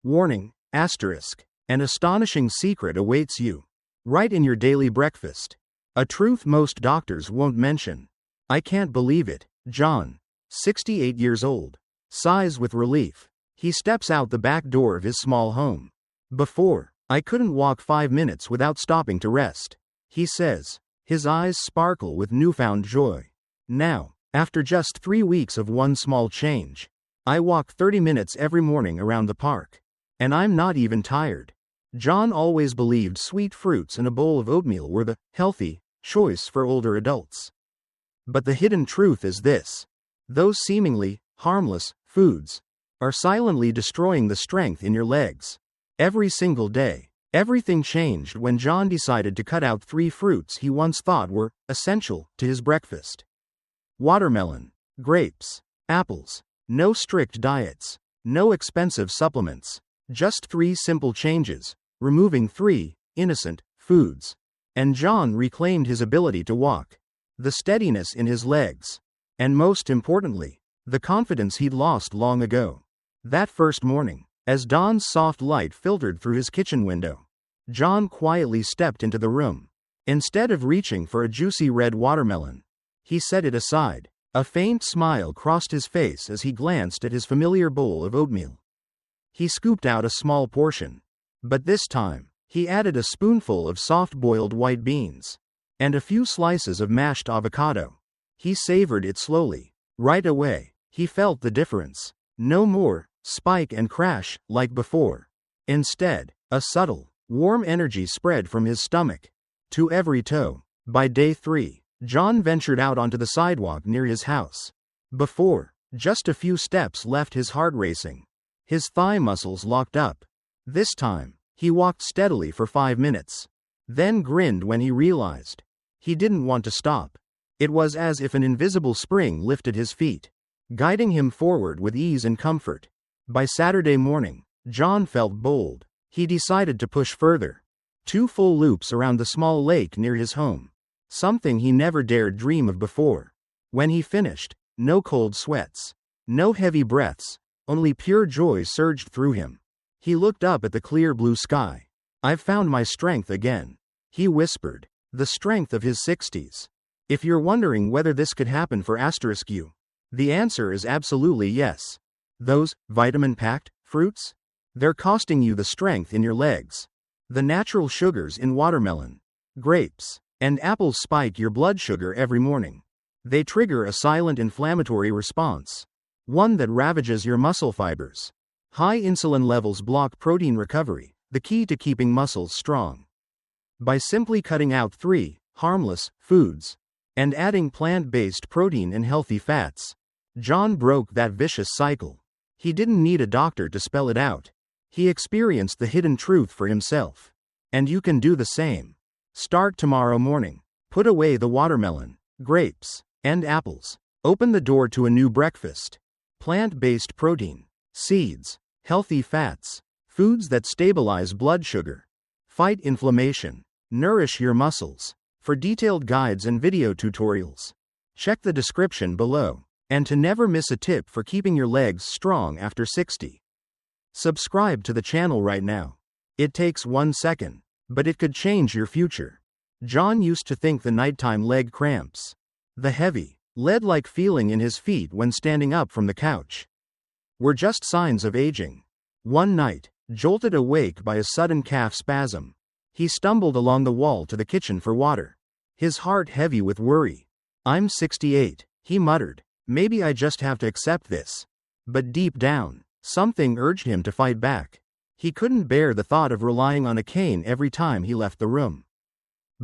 Warning, asterisk. An astonishing secret awaits you. Right in your daily breakfast. A truth most doctors won't mention. I can't believe it. John, 68 years old, sighs with relief. He steps out the back door of his small home. Before, I couldn't walk 5 minutes without stopping to rest, he says. His eyes sparkle with newfound joy. Now, after just 3 weeks of one small change, I walk 30 minutes every morning around the park. And I'm not even tired. John always believed sweet fruits and a bowl of oatmeal were the healthy choice for older adults. But the hidden truth is this: those seemingly harmless foods are silently destroying the strength in your legs. Every single day. Everything changed when John decided to cut out 3 fruits he once thought were essential to his breakfast: watermelon, grapes, apples. No strict diets, no expensive supplements, just 3 simple changes, removing 3 innocent foods. And John reclaimed his ability to walk, the steadiness in his legs, and most importantly, the confidence he'd lost long ago. That first morning, as dawn's soft light filtered through his kitchen window, John quietly stepped into the room. Instead of reaching for a juicy red watermelon, he set it aside. A faint smile crossed his face as he glanced at his familiar bowl of oatmeal. He scooped out a small portion, but this time, he added a spoonful of soft-boiled white beans and a few slices of mashed avocado. He savored it slowly. Right away, he felt the difference. No more spike and crash like before. Instead, a subtle, warm energy spread from his stomach to every toe. By day 3, John ventured out onto the sidewalk near his house. Before, just a few steps left his heart racing. His thigh muscles locked up. This time, he walked steadily for 5 minutes, then grinned when he realized he didn't want to stop. It was as if an invisible spring lifted his feet, guiding him forward with ease and comfort. By Saturday morning, John felt bold. He decided to push further. 2 full loops around the small lake near his home. Something he never dared dream of before. When he finished, no cold sweats, no heavy breaths, only pure joy surged through him. He looked up at the clear blue sky. "I've found my strength again," he whispered, the strength of his 60s. If you're wondering whether this could happen for you, the answer is absolutely yes. Those vitamin-packed fruits? They're costing you the strength in your legs. The natural sugars in watermelon, grapes, and apples spike your blood sugar every morning. They trigger a silent inflammatory response, one that ravages your muscle fibers. High insulin levels block protein recovery, the key to keeping muscles strong. By simply cutting out 3 harmless foods and adding plant-based protein and healthy fats, John broke that vicious cycle. He didn't need a doctor to spell it out. He experienced the hidden truth for himself. And you can do the same. Start tomorrow morning. Put away the watermelon, grapes, and apples. Open the door to a new breakfast. Plant-based protein, seeds, healthy fats, foods that stabilize blood sugar, fight inflammation, nourish your muscles. For detailed guides and video tutorials, check the description below. And to never miss a tip for keeping your legs strong after 60, subscribe to the channel right now. It takes 1 second, but it could change your future. John used to think the nighttime leg cramps, the heavy, lead-like feeling in his feet when standing up from the couch, were just signs of aging. One night, jolted awake by a sudden calf spasm, he stumbled along the wall to the kitchen for water, his heart heavy with worry. "I'm 68, he muttered. "Maybe I just have to accept this." But deep down, something urged him to fight back. He couldn't bear the thought of relying on a cane every time he left the room.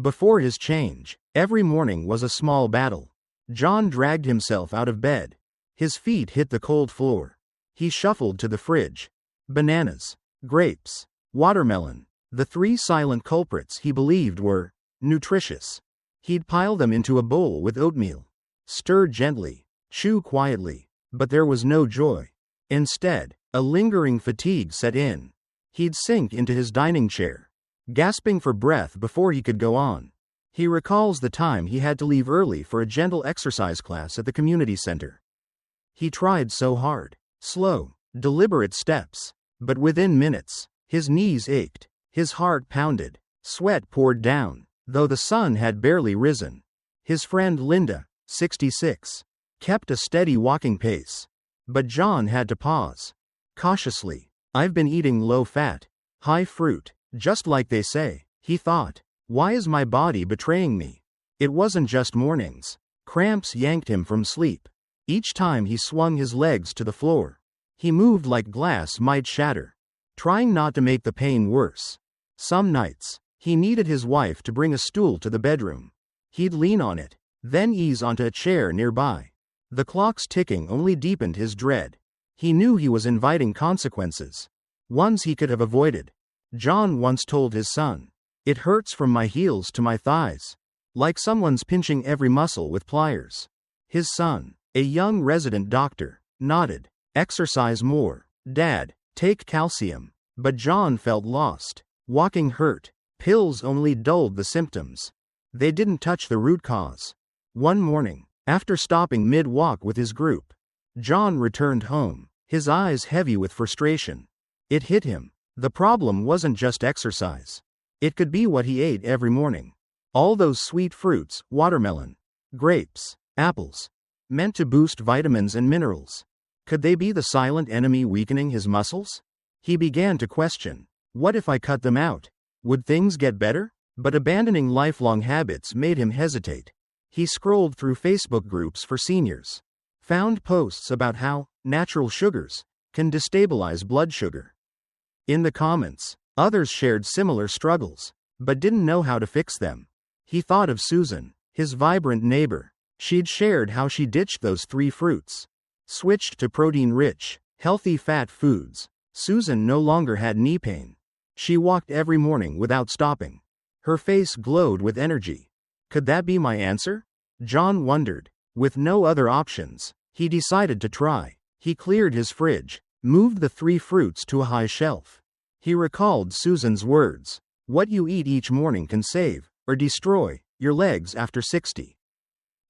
Before his change, every morning was a small battle. John dragged himself out of bed. His feet hit the cold floor. He shuffled to the fridge. Bananas, grapes, watermelon, the 3 silent culprits he believed were nutritious. He'd pile them into a bowl with oatmeal. Stir gently, chew quietly, but there was no joy. Instead, a lingering fatigue set in. He'd sink into his dining chair, gasping for breath before he could go on. He recalls the time he had to leave early for a gentle exercise class at the community center. He tried so hard. Slow, deliberate steps, But within minutes, his knees ached, his heart pounded, sweat poured down, though the sun had barely risen. His friend Linda, 66, kept a steady walking pace. But John had to pause. Cautiously, "I've been eating low-fat, high-fruit, just like they say," he thought. "Why is my body betraying me?" It wasn't just mornings. Cramps yanked him from sleep. Each time he swung his legs to the floor, he moved like glass might shatter, trying not to make the pain worse. Some nights, he needed his wife to bring a stool to the bedroom. He'd lean on it, then ease onto a chair nearby. The clock's ticking only deepened his dread. He knew he was inviting consequences, ones he could have avoided. John once told his son, "It hurts from my heels to my thighs, like someone's pinching every muscle with pliers." His son, a young resident doctor, nodded. "Exercise more, Dad, take calcium." But John felt lost. Walking hurt. Pills only dulled the symptoms. They didn't touch the root cause. One morning, after stopping mid-walk with his group, John returned home, his eyes heavy with frustration. It hit him. The problem wasn't just exercise. It could be what he ate every morning. All those sweet fruits, watermelon, grapes, apples, meant to boost vitamins and minerals. Could they be the silent enemy weakening his muscles? He began to question, what if I cut them out? Would things get better? But abandoning lifelong habits made him hesitate. He scrolled through Facebook groups for seniors, found posts about how natural sugars can destabilize blood sugar. In the comments, others shared similar struggles, but didn't know how to fix them. He thought of Susan, his vibrant neighbor. She'd shared how she ditched those 3 fruits, switched to protein-rich, healthy fat foods. Susan no longer had knee pain. She walked every morning without stopping. Her face glowed with energy. Could that be my answer? John wondered. With no other options, he decided to try. He cleared his fridge, moved the 3 fruits to a high shelf. He recalled Susan's words, "What you eat each morning can save, or destroy, your legs after 60.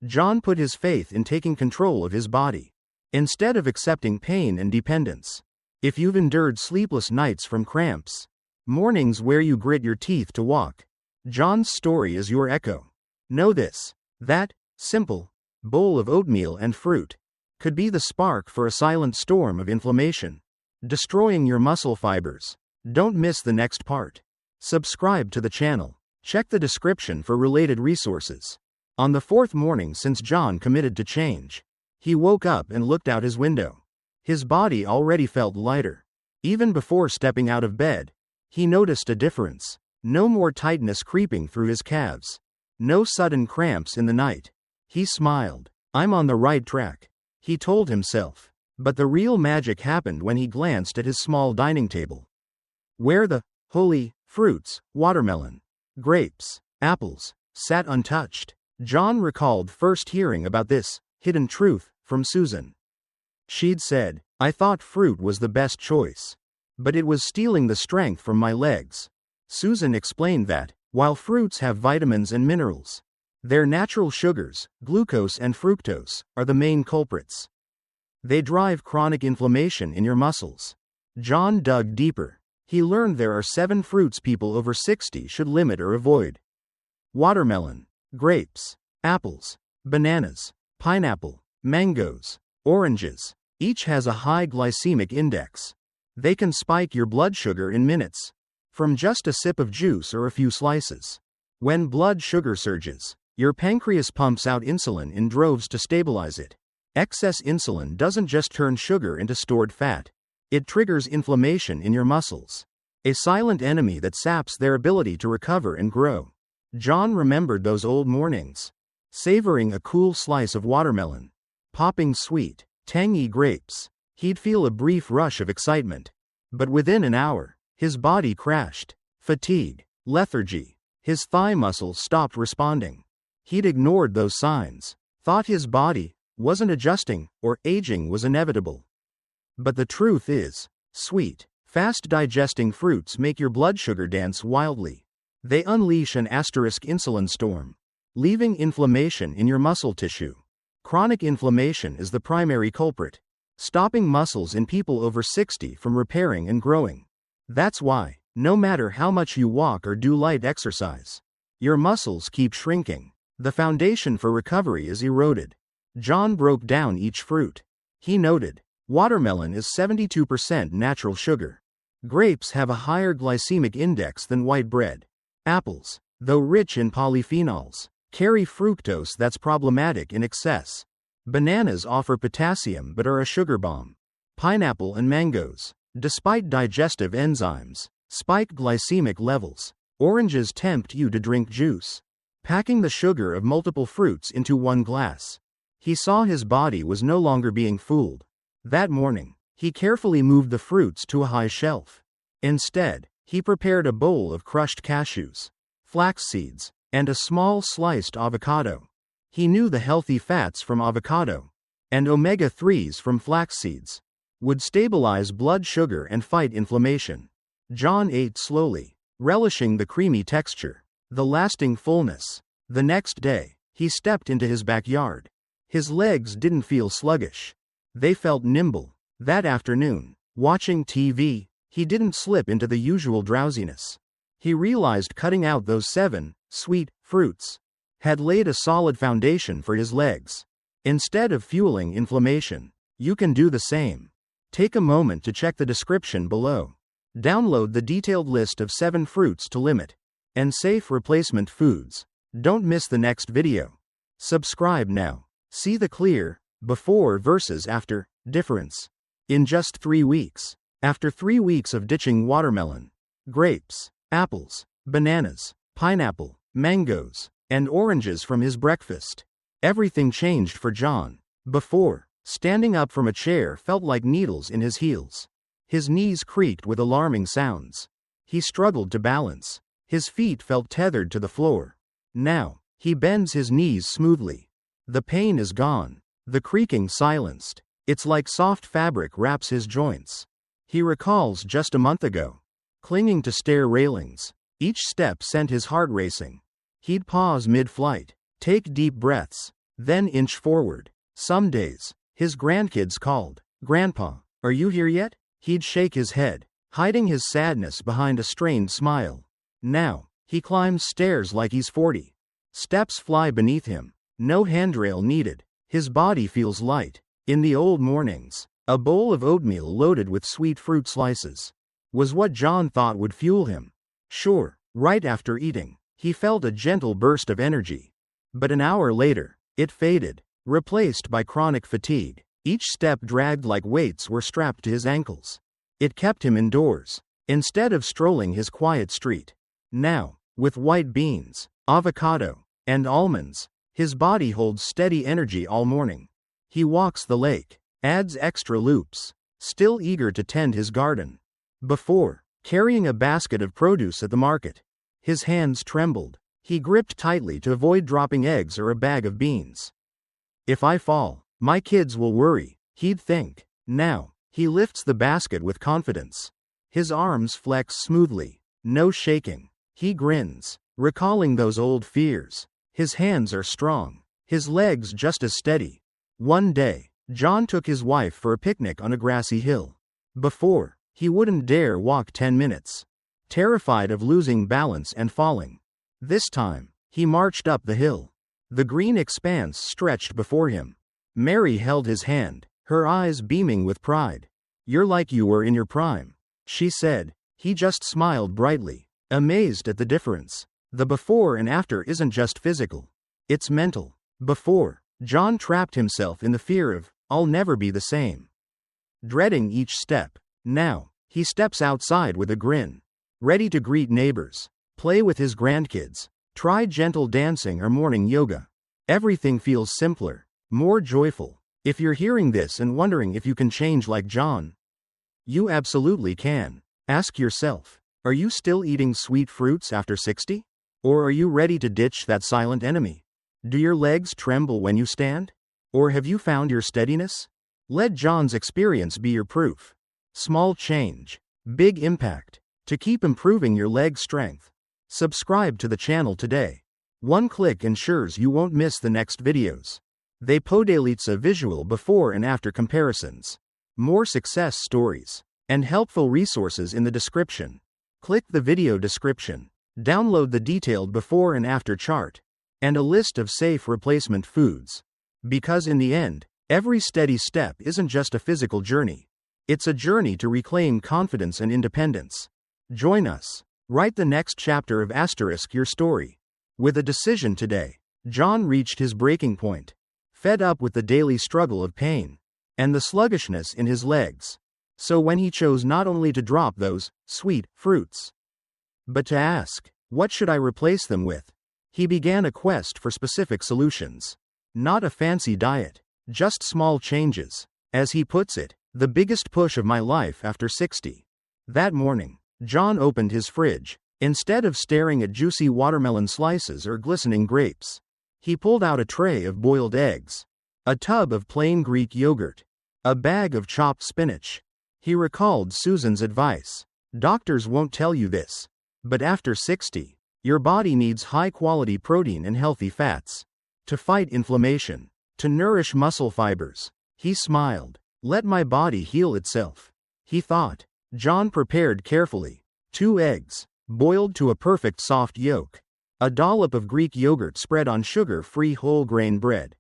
John put his faith in taking control of his body, instead of accepting pain and dependence. If you've endured sleepless nights from cramps, mornings where you grit your teeth to walk, John's story is your echo. Know this: that simple bowl of oatmeal and fruit could be the spark for a silent storm of inflammation, destroying your muscle fibers. Don't miss the next part. Subscribe to the channel. Check the description for related resources. On the 4th morning since John committed to change, he woke up and looked out his window. His body already felt lighter. Even before stepping out of bed, he noticed a difference. No more tightness creeping through his calves. No sudden cramps in the night. He smiled. "I'm on the right track," he told himself. But the real magic happened when he glanced at his small dining table, where the holy fruits, watermelon, grapes, apples, sat untouched. John recalled first hearing about this hidden truth from Susan. She'd said, "I thought fruit was the best choice, but it was stealing the strength from my legs." Susan explained that, while fruits have vitamins and minerals, their natural sugars, glucose and fructose, are the main culprits. They drive chronic inflammation in your muscles. John dug deeper. He learned there are 7 fruits people over 60 should limit or avoid: watermelon, grapes, apples, bananas, pineapple, mangoes, oranges. Each has a high glycemic index. They can spike your blood sugar in minutes, from just a sip of juice or a few slices. When blood sugar surges, your pancreas pumps out insulin in droves to stabilize it. Excess insulin doesn't just turn sugar into stored fat. It triggers inflammation in your muscles, a silent enemy that saps their ability to recover and grow. John remembered those old mornings, savoring a cool slice of watermelon, popping sweet, tangy grapes. He'd feel a brief rush of excitement, but within an hour, his body crashed. Fatigue, lethargy. His thigh muscles stopped responding. He'd ignored those signs, thought his body wasn't adjusting, or aging was inevitable. But the truth is, sweet, fast-digesting fruits make your blood sugar dance wildly. They unleash an asterisk insulin storm, leaving inflammation in your muscle tissue. Chronic inflammation is the primary culprit. stopping muscles in people over 60 from repairing and growing. That's why, no matter how much you walk or do light exercise, your muscles keep shrinking. The foundation for recovery is eroded. John broke down each fruit. He noted, watermelon is 72% natural sugar. Grapes have a higher glycemic index than white bread. Apples, though rich in polyphenols, carry fructose that's problematic in excess. Bananas offer potassium but are a sugar bomb. Pineapple and mangoes, despite digestive enzymes, spike glycemic levels. Oranges tempt you to drink juice, packing the sugar of multiple fruits into one glass. He saw his body was no longer being fooled. That morning, he carefully moved the fruits to a high shelf. Instead, he prepared a bowl of crushed cashews, flax seeds, and a small sliced avocado. He knew the healthy fats from avocado and omega-3s from flax seeds would stabilize blood sugar and fight inflammation. John ate slowly, relishing the creamy texture, the lasting fullness. The next day, he stepped into his backyard. His legs didn't feel sluggish. They felt nimble. That afternoon, watching TV, he didn't slip into the usual drowsiness. He realized cutting out those 7 sweet fruits had laid a solid foundation for his legs. Instead of fueling inflammation, you can do the same. Take a moment to check the description below. Download the detailed list of 7 fruits to limit and safe replacement foods. Don't miss the next video. Subscribe now. See the clear before versus after difference in just 3 weeks. After 3 weeks of ditching watermelon, grapes, apples, bananas, pineapple, mangoes, and oranges from his breakfast, everything changed for John. Before, standing up from a chair felt like needles in his heels. His knees creaked with alarming sounds. He struggled to balance. His feet felt tethered to the floor. Now, he bends his knees smoothly. The pain is gone. The creaking silenced. It's like soft fabric wraps his joints. He recalls just a month ago, clinging to stair railings. Each step sent his heart racing. He'd pause mid-flight, take deep breaths, then inch forward. Some days, his grandkids called, "Grandpa, are you here yet?" He'd shake his head, hiding his sadness behind a strained smile. Now, he climbs stairs like he's 40. Steps fly beneath him. No handrail needed. His body feels light. In the old mornings, a bowl of oatmeal loaded with sweet fruit slices was what John thought would fuel him. Sure, right after eating, he felt a gentle burst of energy. But an hour later, it faded, replaced by chronic fatigue. Each step dragged like weights were strapped to his ankles. It kept him indoors, instead of strolling his quiet street. Now, with white beans, avocado, and almonds, his body holds steady energy all morning. He walks the lake, adds extra loops, still eager to tend his garden. Before, carrying a basket of produce at the market, his hands trembled. He gripped tightly to avoid dropping eggs or a bag of beans. "If I fall, my kids will worry," he'd think. Now, he lifts the basket with confidence. His arms flex smoothly, no shaking. He grins, recalling those old fears. His hands are strong, his legs just as steady. One day, John took his wife for a picnic on a grassy hill. Before, he wouldn't dare walk 10 minutes, terrified of losing balance and falling. This time, he marched up the hill. The green expanse stretched before him. Mary held his hand, her eyes beaming with pride. "You're like you were in your prime," she said. He just smiled brightly, amazed at the difference. The before and after isn't just physical, it's mental. Before, John trapped himself in the fear of, "I'll never be the same," dreading each step. Now, he steps outside with a grin, ready to greet neighbors, play with his grandkids, try gentle dancing or morning yoga. Everything feels simpler, more joyful. If you're hearing this and wondering if you can change like John, you absolutely can. Ask yourself, are you still eating sweet fruits after 60? Or are you ready to ditch that silent enemy? Do your legs tremble when you stand? Or have you found your steadiness? Let John's experience be your proof. Small change, big impact. To keep improving your leg strength, subscribe to the channel today. One click ensures you won't miss the next videos. They podelites a visual before and after comparisons. more success stories, and helpful resources in the description. Click the video description. Download the detailed before and after chart, and a list of safe replacement foods. Because in the end, every steady step isn't just a physical journey. It's a journey to reclaim confidence and independence. Join us. Write the next chapter of your story. With a decision today, John reached his breaking point, fed up with the daily struggle of pain and the sluggishness in his legs. So when he chose not only to drop those sweet fruits, but to ask, what should I replace them with? He began a quest for specific solutions. Not a fancy diet, just small changes. As he puts it, the biggest push of my life after 60. That morning, John opened his fridge. Instead of staring at juicy watermelon slices or glistening grapes, he pulled out a tray of boiled eggs, a tub of plain Greek yogurt, a bag of chopped spinach. He recalled Susan's advice. Doctors won't tell you this, but after 60, your body needs high-quality protein and healthy fats to fight inflammation, to nourish muscle fibers. He smiled. Let my body heal itself, he thought. John prepared carefully. 2 eggs, boiled to a perfect soft yolk, a dollop of Greek yogurt spread on sugar-free whole grain bread,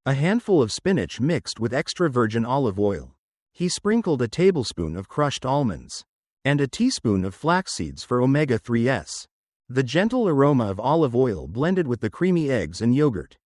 a handful of spinach mixed with extra virgin olive oil. He sprinkled a tablespoon of crushed almonds and a teaspoon of flax seeds for omega-3s. The gentle aroma of olive oil blended with the creamy eggs and yogurt.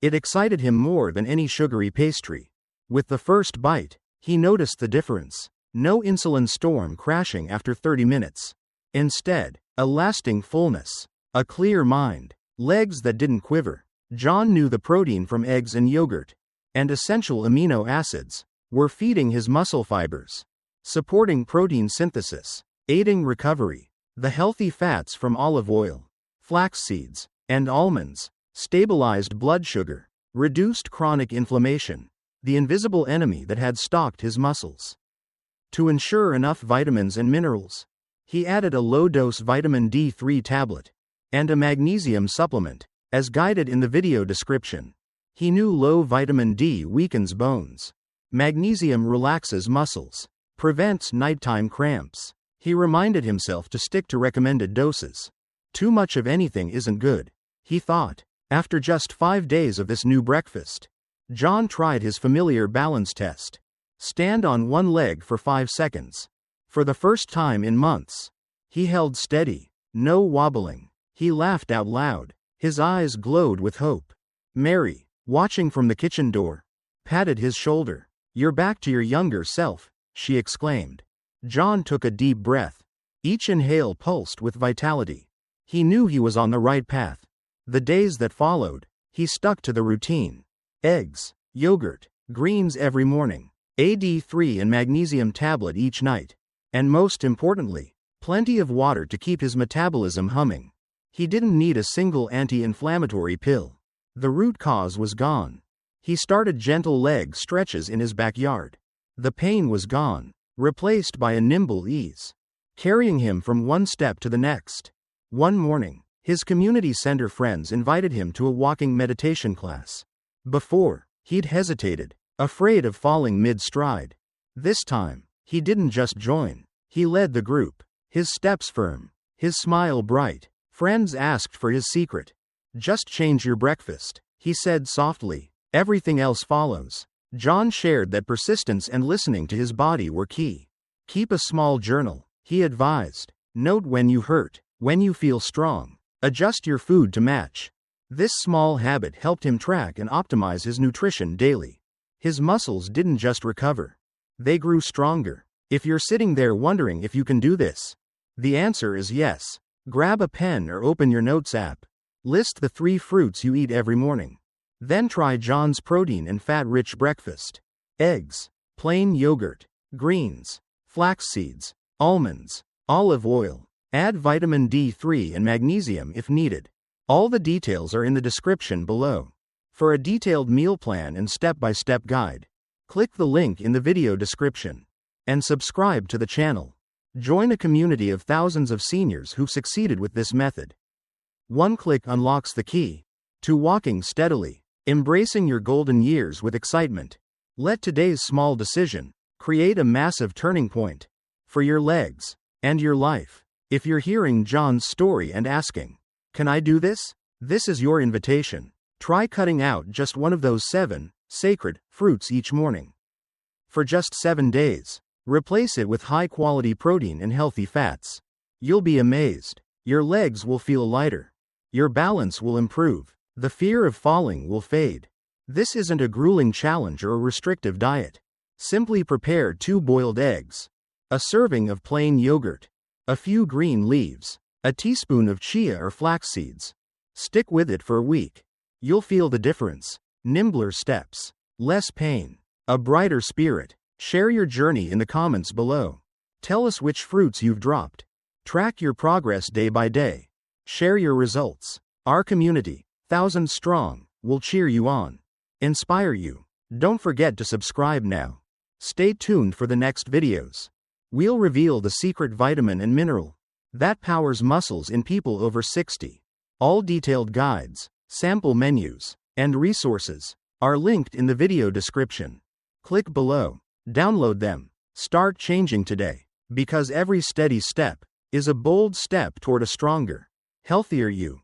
It excited him more than any sugary pastry. With the first bite, he noticed the difference. No insulin storm crashing after 30 minutes. Instead, a lasting fullness, a clear mind, legs that didn't quiver. John knew the protein from eggs and yogurt, and essential amino acids, were feeding his muscle fibers, supporting protein synthesis, aiding recovery. The healthy fats from olive oil, flax seeds, and almonds stabilized blood sugar, reduced chronic inflammation, the invisible enemy that had stalked his muscles. To ensure enough vitamins and minerals, he added a low-dose vitamin D3 tablet and a magnesium supplement, as guided in the video description. He knew low vitamin D weakens bones. Magnesium relaxes muscles, prevents nighttime cramps. He reminded himself to stick to recommended doses. Too much of anything isn't good, he thought. After just 5 days of this new breakfast, John tried his familiar balance test. Stand on one leg for 5 seconds. For the first time in months, he held steady, no wobbling. He laughed out loud. His eyes glowed with hope. Mary, watching from the kitchen door, patted his shoulder. You're back to your younger self, she exclaimed. John took a deep breath. Each inhale pulsed with vitality. He knew he was on the right path. The days that followed, he stuck to the routine. Eggs, yogurt, greens every morning, a D3 and magnesium tablet each night, and most importantly, plenty of water to keep his metabolism humming. He didn't need a single anti-inflammatory pill. The root cause was gone. He started gentle leg stretches in his backyard. The pain was gone, replaced by a nimble ease, carrying him from one step to the next. One morning, his community center friends invited him to a walking meditation class. Before, he'd hesitated, afraid of falling mid-stride. This time, he didn't just join. He led the group, his steps firm, his smile bright. Friends asked for his secret. Just change your breakfast, he said softly. Everything else follows. John shared that persistence and listening to his body were key. Keep a small journal, he advised. Note when you hurt, when you feel strong. Adjust your food to match. This small habit helped him track and optimize his nutrition daily. His muscles didn't just recover, they grew stronger. If you're sitting there wondering if you can do this, the answer is yes. Grab a pen or open your notes app. List the 3 fruits you eat every morning. Then try John's protein and fat-rich breakfast. Eggs, plain yogurt, greens, flax seeds, almonds, olive oil. Add vitamin D3 and magnesium if needed. All the details are in the description below. For a detailed meal plan and step-by-step guide, click the link in the video description. And subscribe to the channel. Join a community of thousands of seniors who've succeeded with this method. One click unlocks the key to walking steadily, embracing your golden years with excitement. Let today's small decision Create a massive turning point for your legs and your life. If you're hearing John's story and asking, "Can I do this?" This is your invitation. Try cutting out just one of those 7 sacred fruits each morning. For just 7 days, replace it with high-quality protein and healthy fats. You'll be amazed. Your legs will feel lighter. Your balance will improve. The fear of falling will fade. This isn't a grueling challenge or a restrictive diet. Simply prepare 2 boiled eggs, a serving of plain yogurt, a few green leaves, a teaspoon of chia or flax seeds. Stick with it for a week. You'll feel the difference. Nimbler steps, less pain, a brighter spirit. Share your journey in the comments below. Tell us which fruits you've dropped. Track your progress day by day. Share your results. Our community, thousands strong, will cheer you on, inspire you. Don't forget to subscribe now. Stay tuned for the next videos. We'll reveal the secret vitamin and mineral that powers muscles in people over 60. All detailed guides, sample menus, and resources are linked in the video description. Click below. Download them. Start changing today, because every steady step is a bold step toward a stronger, healthier you.